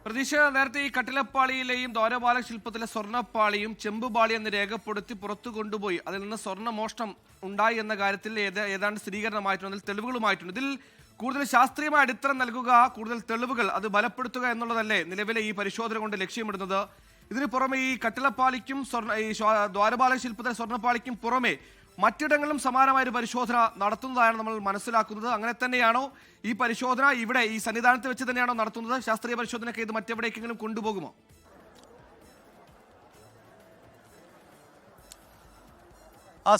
പ്രതീക്ഷ നേരത്തെ ഈ കട്ടിലപ്പാളിയിലെയും ദ്വാരപാല ശില്പത്തിലെ സ്വർണ്ണപ്പാളിയും ചെമ്പുപാളി എന്ന് രേഖപ്പെടുത്തി പുറത്തു കൊണ്ടുപോയി അതിൽ നിന്ന് സ്വർണ്ണമോഷണം ഉണ്ടായി എന്ന കാര്യത്തിൽ ഏതാണ്ട് സ്ഥിരീകരണമായിട്ടുണ്ട്, അതിൽ തെളിവുകളുമായിട്ടുണ്ട്. ഇതിൽ കൂടുതൽ ശാസ്ത്രീയമായ അടിത്തറ നൽകുക, കൂടുതൽ തെളിവുകൾ അത് ബലപ്പെടുത്തുക എന്നുള്ളതല്ലേ നിലവിലെ ഈ പരിശോധന കൊണ്ട് ലക്ഷ്യമിടുന്നത്? ഇതിന് പുറമെ ഈ കട്ടിലപ്പാളിക്കും ദ്വാരപാല ശില്പത്തിലെ സ്വർണ്ണപ്പാളിക്കും പുറമെ മറ്റിടങ്ങളിലും സമാനമായ ഒരു പരിശോധന നടത്തുന്നതാണ് നമ്മൾ മനസ്സിലാക്കുന്നത്. അങ്ങനെ തന്നെയാണോ ഈ പരിശോധന ഇവിടെ ഈ സന്നിധാനത്ത് വെച്ച് തന്നെയാണോ നടത്തുന്നത്? ശാസ്ത്രീയ പരിശോധനയ്ക്ക് ഇത് മറ്റെവിടേക്കെങ്കിലും കൊണ്ടുപോകുമോ?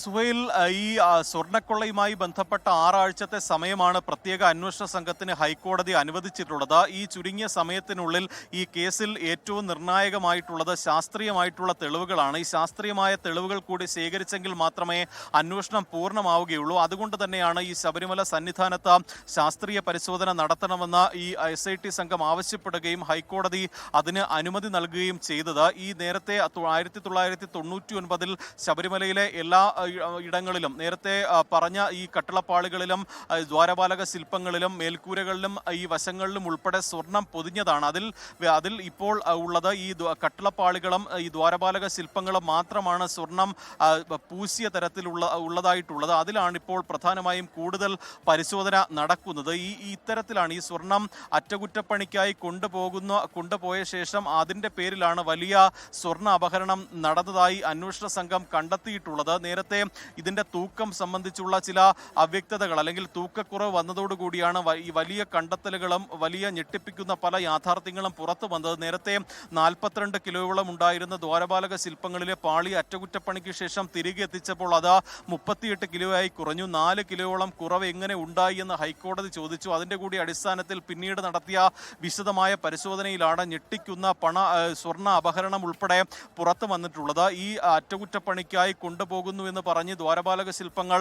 സുഹൈൽ, ഈ സ്വർണ്ണക്കൊള്ളയുമായി ബന്ധപ്പെട്ട 6 ആഴ്ചത്തെ സമയമാണ് പ്രത്യേക അന്വേഷണ സംഘത്തിന് ഹൈക്കോടതി അനുവദിച്ചിട്ടുള്ളത്. ഈ ചുരുങ്ങിയ സമയത്തിനുള്ളിൽ ഈ കേസിൽ ഏറ്റവും നിർണായകമായിട്ടുള്ളത് ശാസ്ത്രീയമായിട്ടുള്ള തെളിവുകളാണ്. ഈ ശാസ്ത്രീയമായ തെളിവുകൾ കൂടി ശേഖരിച്ചെങ്കിൽ മാത്രമേ അന്വേഷണം പൂർണ്ണമാവുകയുള്ളൂ. അതുകൊണ്ട് തന്നെയാണ് ഈ ശബരിമല സന്നിധാനത്ത് ശാസ്ത്രീയ പരിശോധന നടത്തണമെന്ന് ഈ SIT സംഘം ആവശ്യപ്പെടുകയും ഹൈക്കോടതി അതിന് അനുമതി നൽകുകയും ചെയ്തത്. ഈ നേരത്തെ 1999 ശബരിമലയിലെ എല്ലാ ഇടങ്ങളിലും നേരത്തെ പറഞ്ഞ ഈ കട്ടിളപ്പാളികളിലും ദ്വാരപാലക ശില്പങ്ങളിലും മേൽക്കൂരകളിലും ഈ വശങ്ങളിലും ഉൾപ്പെടെ സ്വർണം പൊതിഞ്ഞതാണ്. അതിൽ ഇപ്പോൾ ഉള്ളത് ഈ കട്ടിളപ്പാളികളും ഈ ദ്വാരപാലക ശില്പങ്ങളും മാത്രമാണ് സ്വർണം പൂശിയ ഉള്ളതായിട്ടുള്ളത്. അതിലാണ് ഇപ്പോൾ പ്രധാനമായും കൂടുതൽ പരിശോധന നടക്കുന്നത്. ഇത്തരത്തിലാണ് ഈ സ്വർണം അറ്റകുറ്റപ്പണിക്കായി കൊണ്ടുപോയ ശേഷം അതിൻ്റെ പേരിലാണ് വലിയ സ്വർണ്ണ അപഹരണം നടന്നതായി അന്വേഷണ സംഘം കണ്ടെത്തിയിട്ടുള്ളത്. നേരത്തെ ഇതിന്റെ തൂക്കം സംബന്ധിച്ചുള്ള ചില അവ്യക്തതകൾ അല്ലെങ്കിൽ തൂക്കക്കുറവ് വന്നതോടുകൂടിയാണ് ഈ വലിയ കണ്ടെത്തലുകളും വലിയ ഞെട്ടിപ്പിക്കുന്ന പല യാഥാർത്ഥ്യങ്ങളും പുറത്തു വന്നത്. നേരത്തെ 42 കിലോയോളം ഉണ്ടായിരുന്ന ദ്വാരപാലക ശില്പങ്ങളിലെ പാളി അറ്റകുറ്റപ്പണിക്ക് ശേഷം തിരികെ എത്തിച്ചപ്പോൾ അത് 38 കിലോയായി കുറഞ്ഞു. 4 കിലോയോളം കുറവ് എങ്ങനെ ഉണ്ടായി എന്ന് ഹൈക്കോടതി ചോദിച്ചു. അതിന്റെ കൂടി അടിസ്ഥാനത്തിൽ പിന്നീട് നടത്തിയ വിശദമായ പരിശോധനയിലാണ് ഞെട്ടിക്കുന്ന സ്വർണ്ണ അപഹരണം ഉൾപ്പെടെ പുറത്തു വന്നിട്ടുള്ളത്. ഈ അറ്റകുറ്റപ്പണിക്കായി കൊണ്ടുപോകുന്നു എന്ന് പറഞ്ഞ് ദ്വാരപാലക ശില്പങ്ങൾ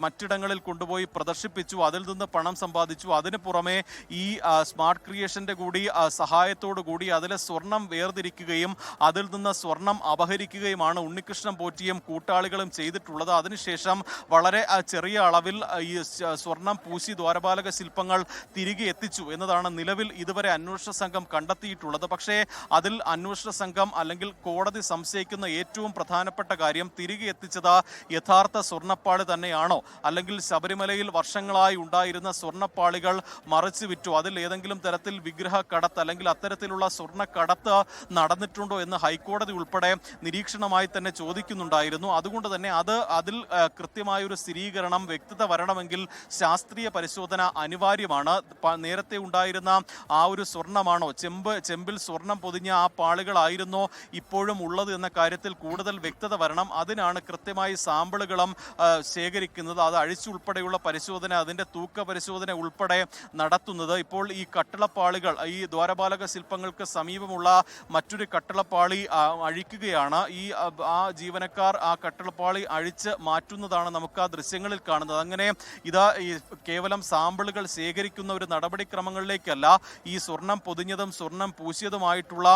മറ്റിടങ്ങളിൽ കൊണ്ടുപോയി പ്രദർശിപ്പിച്ചു, അതിൽ നിന്ന് പണം സമ്പാദിച്ചു. അതിന് പുറമെ ഈ സ്മാർട്ട് ക്രിയേഷന്റെ കൂടി സഹായത്തോടു കൂടി അതിലെ സ്വർണം വേർതിരിക്കുകയും അതിൽ നിന്ന് സ്വർണം അപഹരിക്കുകയുമാണ് ഉണ്ണികൃഷ്ണൻ പോറ്റിയും കൂട്ടാളികളും ചെയ്തിട്ടുള്ളത്. അതിനുശേഷം വളരെ ചെറിയ അളവിൽ ഈ സ്വർണം പൂശി ദ്വാരപാലക ശില്പങ്ങൾ തിരികെ എത്തിച്ചു എന്നതാണ് നിലവിൽ ഇതുവരെ അന്വേഷണ സംഘം കണ്ടെത്തിയിട്ടുള്ളത്. പക്ഷേ അതിൽ അന്വേഷണ സംഘം അല്ലെങ്കിൽ കോടതി സംശയിക്കുന്ന ഏറ്റവും പ്രധാനപ്പെട്ട കാര്യം തിരികെ എത്തിച്ചത് യഥാർത്ഥ സ്വർണ്ണപ്പാളി തന്നെയാണോ, അല്ലെങ്കിൽ ശബരിമലയിൽ വർഷങ്ങളായി ഉണ്ടായിരുന്ന സ്വർണ്ണപ്പാളികൾ മറച്ചു വിറ്റു, അതിൽ ഏതെങ്കിലും തരത്തിൽ വിഗ്രഹ കടത്ത് അല്ലെങ്കിൽ അത്തരത്തിലുള്ള സ്വർണ്ണ കടത്ത് നടന്നിട്ടുണ്ടോ എന്ന് ഹൈക്കോടതി ഉൾപ്പെടെ നിരീക്ഷണമായി തന്നെ ചോദിക്കുന്നുണ്ടായിരുന്നു. അതുകൊണ്ട് തന്നെ അതിൽ കൃത്യമായൊരു സ്ഥിരീകരണം, വ്യക്തത വരണമെങ്കിൽ ശാസ്ത്രീയ പരിശോധന അനിവാര്യമാണ്. നേരത്തെ ഉണ്ടായിരുന്ന ആ ഒരു സ്വർണ്ണമാണോ, ചെമ്പിൽ സ്വർണം പൊതിഞ്ഞ ആ പാളികളായിരുന്നോ ഇപ്പോഴും ഉള്ളത് എന്ന കാര്യത്തിൽ കൂടുതൽ വ്യക്തത വരണം. അതിനാണ് കൃത്യമായി സാമ്പിളുകളും ശേഖരിക്കുന്നത്. അത് അഴിച്ചുൾപ്പെടെയുള്ള പരിശോധന, അതിൻ്റെ തൂക്ക പരിശോധന ഉൾപ്പെടെ നടത്തുന്നത്. ഇപ്പോൾ ഈ കട്ടിളപ്പാളികൾ, ഈ ദ്വാരപാലക ശില്പങ്ങൾക്ക് സമീപമുള്ള മറ്റൊരു കട്ടിളപ്പാളി അഴിക്കുകയാണ്. ആ ജീവനക്കാർ ആ കട്ടിളപ്പാളി അഴിച്ച് മാറ്റുന്നതാണ് നമുക്ക് ആ ദൃശ്യങ്ങളിൽ കാണുന്നത്. അങ്ങനെ ഈ കേവലം സാമ്പിളുകൾ ശേഖരിക്കുന്ന ഒരു നടപടിക്രമങ്ങളിലേക്കല്ല, ഈ സ്വർണം പൊതിഞ്ഞതും സ്വർണം പൂശിയതുമായിട്ടുള്ള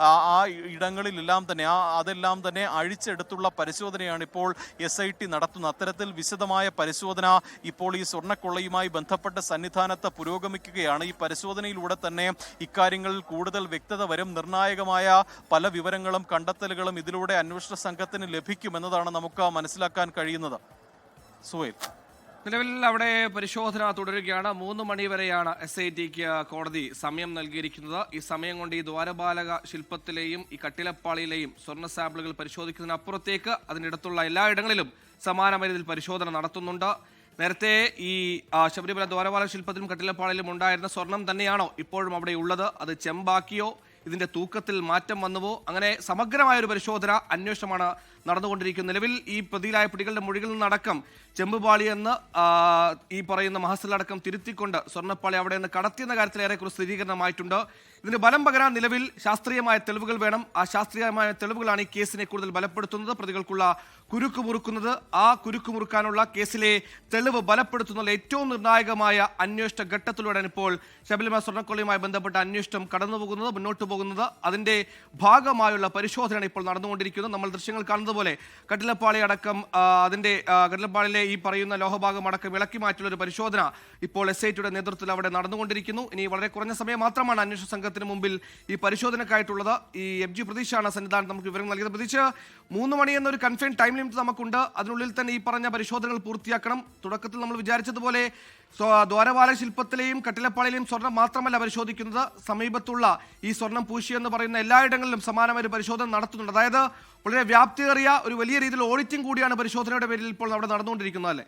ആ ഇടങ്ങളിലെല്ലാം തന്നെ അതെല്ലാം തന്നെ അഴിച്ചെടുത്തുള്ള പരിശോധനയാണ് ഇപ്പോൾ SIT നടത്തുന്നത്. അത്തരത്തിൽ വിശദമായ പരിശോധന ഇപ്പോൾ ഈ സ്വർണ്ണക്കൊള്ളയുമായി ബന്ധപ്പെട്ട സന്നിധാനത്ത് പുരോഗമിക്കുകയാണ്. ഈ പരിശോധനയിലൂടെ തന്നെ ഇക്കാര്യങ്ങളിൽ കൂടുതൽ വ്യക്തത വരും. നിർണായകമായ പല വിവരങ്ങളും കണ്ടെത്തലുകളും ഇതിലൂടെ അന്വേഷണ സംഘത്തിന് ലഭിക്കുമെന്നതാണ് നമുക്ക് മനസ്സിലാക്കാൻ കഴിയുന്നത്. സുഹൈൽ, നിലവിൽ അവിടെ പരിശോധന തുടരുകയാണ്. 3 മണി വരെയാണ് SITക്ക് കോടതി സമയം നൽകിയിരിക്കുന്നത്. ഈ സമയം കൊണ്ട് ഈ ദ്വാരപാലക ശില്പത്തിലെയും ഈ കട്ടിലപ്പാളിയിലെയും സ്വർണ്ണ സാമ്പിളുകൾ പരിശോധിക്കുന്നതിനപ്പുറത്തേക്ക് അതിനിടത്തുള്ള എല്ലായിടങ്ങളിലും സമാനമായ രീതിയിൽ പരിശോധന നടത്തുന്നുണ്ട്. നേരത്തെ ഈ ശബരിമല ദ്വാരപാലക ശില്പത്തിലും കട്ടിലപ്പാളിയിലും ഉണ്ടായിരുന്ന സ്വർണം തന്നെയാണോ ഇപ്പോഴും അവിടെ ഉള്ളത്? അത് ചെമ്പാക്കിയോ, ഇതിന്റെ തൂക്കത്തിൽ മാറ്റം വന്നുവോ? അങ്ങനെ സമഗ്രമായ ഒരു പരിശോധന, അന്വേഷണമാണ് നടന്നുകൊണ്ടിരിക്കുന്നത്. നിലവിൽ ഈ പ്രതിയിലായ പിടികളുടെ മൊഴികളിൽ നിന്നടക്കം ചെമ്പുപാളി എന്ന് ഈ പറയുന്ന മഹസലടക്കം തിരുത്തിക്കൊണ്ട് സ്വർണ്ണപ്പാളി അവിടെ നിന്ന് കടത്തിയെന്ന കാര്യത്തിൽ ഏറെക്കുറെ സ്ഥിരീകരണമായിട്ടുണ്ട്. ഇതിന് ബലം പകരാൻ നിലവിൽ ശാസ്ത്രീയമായ തെളിവുകൾ വേണം. ആ ശാസ്ത്രീയമായ തെളിവുകളാണ് ഈ കേസിനെ കൂടുതൽ ബലപ്പെടുത്തുന്നത്, പ്രതികൾക്കുള്ള കുരുക്ക് മുറുക്കുന്നത്. ആ കുരുക്ക് മുറുക്കാനുള്ള കേസിലെ തെളിവ് ബലപ്പെടുത്തുന്നുള്ള ഏറ്റവും നിർണായകമായ അന്വേഷണ ഘട്ടത്തിലൂടെയാണ് ഇപ്പോൾ ശബരിമല സ്വർണ്ണക്കൊള്ളയുമായി ബന്ധപ്പെട്ട അന്വേഷണം കടന്നുപോകുന്നത്, മുന്നോട്ട് പോകുന്നത്. അതിന്റെ ഭാഗമായുള്ള പരിശോധനയാണ് ഇപ്പോൾ നടന്നുകൊണ്ടിരിക്കുന്നത്. നമ്മൾ ദൃശ്യങ്ങൾ കാണുന്നത് വിവരിച്ചതുപോലെ കട്ടിലപ്പാളി അടക്കം അതിന്റെ കട്ടിലപ്പാളിലെ ഈ പറയുന്ന ലോഹഭാഗം അടക്കം ഇളക്കി മാറ്റിയുള്ള ഒരു പരിശോധന ഇപ്പോൾ SITയുടെ നേതൃത്വത്തിൽ അവിടെ നടന്നുകൊണ്ടിരിക്കുന്നു. ഇനി വളരെ കുറഞ്ഞ സമയം മാത്രമാണ് അന്വേഷണ സംഘത്തിന് മുമ്പിൽ ഈ പരിശോധനക്കായിട്ടുള്ളത്. ഈ MG പ്രതീക്ഷയാണ് സന്നിധാനത്ത് നമുക്ക് വിവരം നൽകിയത്. പ്രതീക്ഷ 3 മണി എന്നൊരു കൺഫൈൻ ടൈം ലിമിറ്റ് നമുക്കുണ്ട്. അതിനുള്ളിൽ തന്നെ ഈ പറഞ്ഞ പരിശോധനകൾ പൂർത്തിയാക്കണം. തുടക്കത്തിൽ നമ്മൾ വിചാരിച്ചതുപോലെ ദ്വാരപാലക ശില്പത്തിലെയും കട്ടിലപ്പാളിയിലെയും സ്വർണം മാത്രമല്ല പരിശോധിക്കുന്നത്, സമീപത്തുള്ള ഈ സ്വർണം പൂശിയെന്ന് പറയുന്ന എല്ലായിടങ്ങളിലും സമാനമായ ഒരു പരിശോധന നടത്തുന്നുണ്ട്. അതായത് വളരെ വ്യാപ്തിയേറിയ ഒരു വലിയ രീതിയിൽ ഓഡിറ്റിംഗ് കൂടിയാണ് പരിശോധനയുടെ പേരിൽ ഇപ്പോൾ അവിടെ നടന്നുകൊണ്ടിരിക്കുന്നത് അല്ലേ?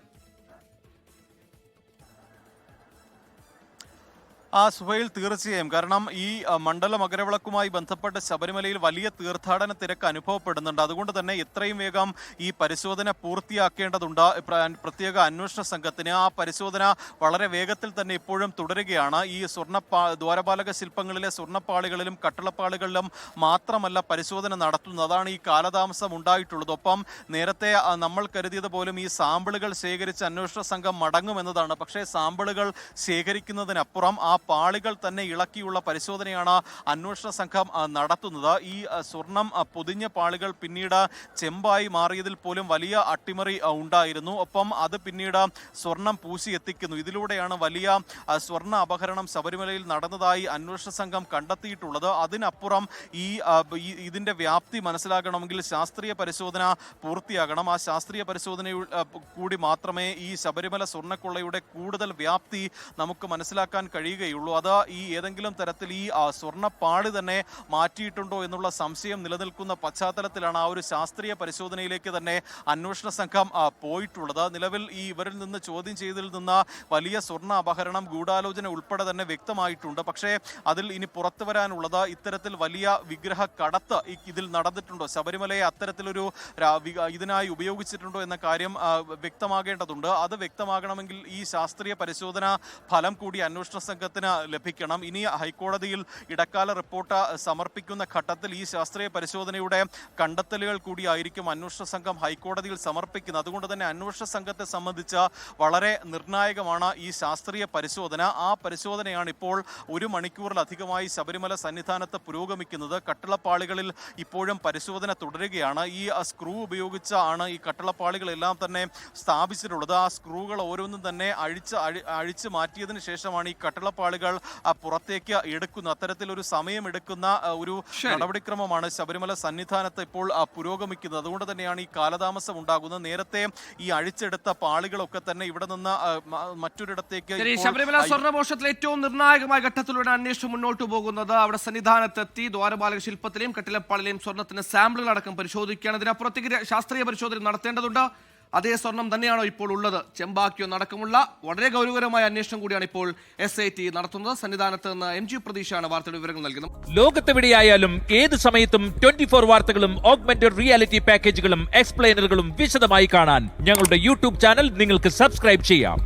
സുഹൈൽ, തീർച്ചയായും. കാരണം ഈ മണ്ഡല മകരവിളക്കുമായി ബന്ധപ്പെട്ട് ശബരിമലയിൽ വലിയ തീർത്ഥാടന തിരക്ക് അനുഭവപ്പെടുന്നുണ്ട്. അതുകൊണ്ട് തന്നെ എത്രയും വേഗം ഈ പരിശോധന പൂർത്തിയാക്കേണ്ടതുണ്ട്. പ്രത്യേക അന്വേഷണ സംഘത്തിന് ആ പരിശോധന വളരെ വേഗത്തിൽ തന്നെ ഇപ്പോഴും തുടരുകയാണ്. ഈ ദ്വാരപാലക ശില്പങ്ങളിലെ സ്വർണ്ണപ്പാളികളിലും കട്ടിളപ്പാളികളിലും മാത്രമല്ല പരിശോധന നടത്തുന്നത്. അതാണ് ഈ കാലതാമസം ഉണ്ടായിട്ടുള്ളത്. ഒപ്പം നേരത്തെ നമ്മൾ കരുതിയത് പോലും ഈ സാമ്പിളുകൾ ശേഖരിച്ച് അന്വേഷണ സംഘം മടങ്ങുമെന്നതാണ്. പക്ഷേ സാമ്പിളുകൾ ശേഖരിക്കുന്നതിനപ്പുറം ആ പാളികൾ തന്നെ ഇളക്കിയുള്ള പരിശോധനയാണ് അന്വേഷണ സംഘം നടത്തുന്നത്. ഈ സ്വർണം പൊതിഞ്ഞ പാളികൾ പിന്നീട് ചെമ്പായി മാറിയതിൽ പോലും വലിയ അട്ടിമറി ഉണ്ടായിരുന്നു. ഒപ്പം അത് പിന്നീട് സ്വർണം പൂശി എത്തിക്കുന്നു. ഇതിലൂടെയാണ് വലിയ സ്വർണ്ണ അപഹരണം ശബരിമലയിൽ നടന്നതായി അന്വേഷണ സംഘം കണ്ടെത്തിയിട്ടുള്ളത്. അതിനപ്പുറം ഇതിന്റെ വ്യാപ്തി മനസ്സിലാക്കണമെങ്കിൽ ശാസ്ത്രീയ പരിശോധന പൂർത്തിയാകണം. ആ ശാസ്ത്രീയ പരിശോധന കൂടി മാത്രമേ ഈ ശബരിമല സ്വർണ്ണക്കൊള്ളയുടെ കൂടുതൽ വ്യാപ്തി നമുക്ക് മനസ്സിലാക്കാൻ കഴിയുകയുള്ളൂ. അത് ഈ ഏതെങ്കിലും തരത്തിൽ ഈ സ്വർണ്ണപ്പാളി തന്നെ മാറ്റിയിട്ടുണ്ടോ എന്നുള്ള സംശയം നിലനിൽക്കുന്ന പശ്ചാത്തലത്തിലാണ് ആ ഒരു ശാസ്ത്രീയ പരിശോധനയിലേക്ക് തന്നെ അന്വേഷണ സംഘം പോയിട്ടുള്ളത്. നിലവിൽ ഈ ഇവരിൽ നിന്ന് ചോദ്യം ചെയ്തതിൽ നിന്ന് വലിയ സ്വർണ്ണ അപഹരണം, ഗൂഢാലോചന ഉൾപ്പെടെ തന്നെ വ്യക്തമായിട്ടുണ്ട്. പക്ഷേ അതിൽ ഇനി പുറത്തു വരാനുള്ളത് ഇത്തരത്തിൽ വലിയ വിഗ്രഹ കടത്ത് ഇതിൽ നടന്നിട്ടുണ്ടോ, ശബരിമലയെ അത്തരത്തിലൊരു ഇതിനായി ഉപയോഗിച്ചിട്ടുണ്ടോ എന്ന കാര്യം വ്യക്തമാകേണ്ടതുണ്ട്. അത് വ്യക്തമാകണമെങ്കിൽ ഈ ശാസ്ത്രീയ പരിശോധന ഫലം കൂടി അന്വേഷണ സംഘത്തിന് ലഭിക്കണം. ഇനി ഹൈക്കോടതിയിൽ ഇടക്കാല റിപ്പോർട്ട് സമർപ്പിക്കുന്ന ഘട്ടത്തിൽ ഈ ശാസ്ത്രീയ പരിശോധനയുടെ കണ്ടെത്തലുകൾ കൂടിയായിരിക്കും അന്വേഷണ സംഘം ഹൈക്കോടതിയിൽ സമർപ്പിക്കുന്നത്. അതുകൊണ്ട് തന്നെ അന്വേഷണ സംഘത്തെ സംബന്ധിച്ച് വളരെ നിർണായകമാണ് ഈ ശാസ്ത്രീയ പരിശോധന. ആ പരിശോധനയാണ് ഇപ്പോൾ 1 മണിക്കൂറിലധികമായി ശബരിമല സന്നിധാനത്ത് പുരോഗമിക്കുന്നത്. കട്ടിളപ്പാളികളിൽ ഇപ്പോഴും പരിശോധന തുടരുകയാണ്. ഈ സ്ക്രൂ ഉപയോഗിച്ചാണ് ഈ കട്ടിളപ്പാളികളെല്ലാം തന്നെ സ്ഥാപിച്ചിട്ടുള്ളത്. ആ സ്ക്രൂകൾ ഓരോന്നും തന്നെ അഴിച്ച് മാറ്റിയതിനു ശേഷമാണ് ഈ കട്ടിളപ്പാളികൾ പുറത്തേക്ക് എടുക്കുന്നത്. അത്തരത്തിലൊരു സമയമെടുക്കുന്ന ഒരു നടപടിക്രമമാണ് ശബരിമല സന്നിധാനത്ത് ഇപ്പോൾ പുരോഗമിക്കുന്നത്. അതുകൊണ്ട് തന്നെയാണ് ഈ കാലതാമസം ഉണ്ടാകുന്നത്. നേരത്തെ ഈ അഴിച്ചെടുത്ത പാളികളൊക്കെ തന്നെ ഇവിടെ നിന്ന് മറ്റൊരിടത്തേക്ക് ശബരിമല സ്വർണ്ണമോഷണത്തിൽ ഏറ്റവും നിർണായകമായ ഘട്ടത്തിലൂടെ അന്വേഷണം മുന്നോട്ട് പോകുന്നത്. അവിടെ സന്നിധാനത്തെത്തി ദ്വാരപാലക ശില്പത്തിലെയും കട്ടിലപ്പാളിലെയും സ്വർണ്ണത്തിന് സാമ്പിളുകൾ അടക്കം പരിശോധിക്കുകയാണ്. ഇതിനപ്പുറത്തേക്ക് ശാസ്ത്രീയ പരിശോധന നടത്തേണ്ടതുണ്ട്. അതേ സ്വർണം തന്നെയാണോ ഇപ്പോൾ ഉള്ളത്, ചെമ്പാക്കിയോ നടക്കമുള്ള വളരെ ഗൗരവകരമായ അന്വേഷണം കൂടിയാണ് ഇപ്പോൾ SIT നടത്തുന്നത്. സന്നിധാനത്ത് നിന്ന് MG പ്രതീക്ഷയാണ് വാർത്തയുടെ വിവരങ്ങൾ നൽകുന്നത്. ലോകത്തെവിടെയായാലും ഏത് സമയത്തും 24 വാർത്തകളും ഓഗ്മെന്റഡ് റിയാലിറ്റി പാക്കേജുകളും എക്സ്പ്ലെയിനറുകളും വിശദമായി കാണാൻ ഞങ്ങളുടെ YouTube ചാനൽ നിങ്ങൾക്ക് സബ്സ്ക്രൈബ് ചെയ്യാം.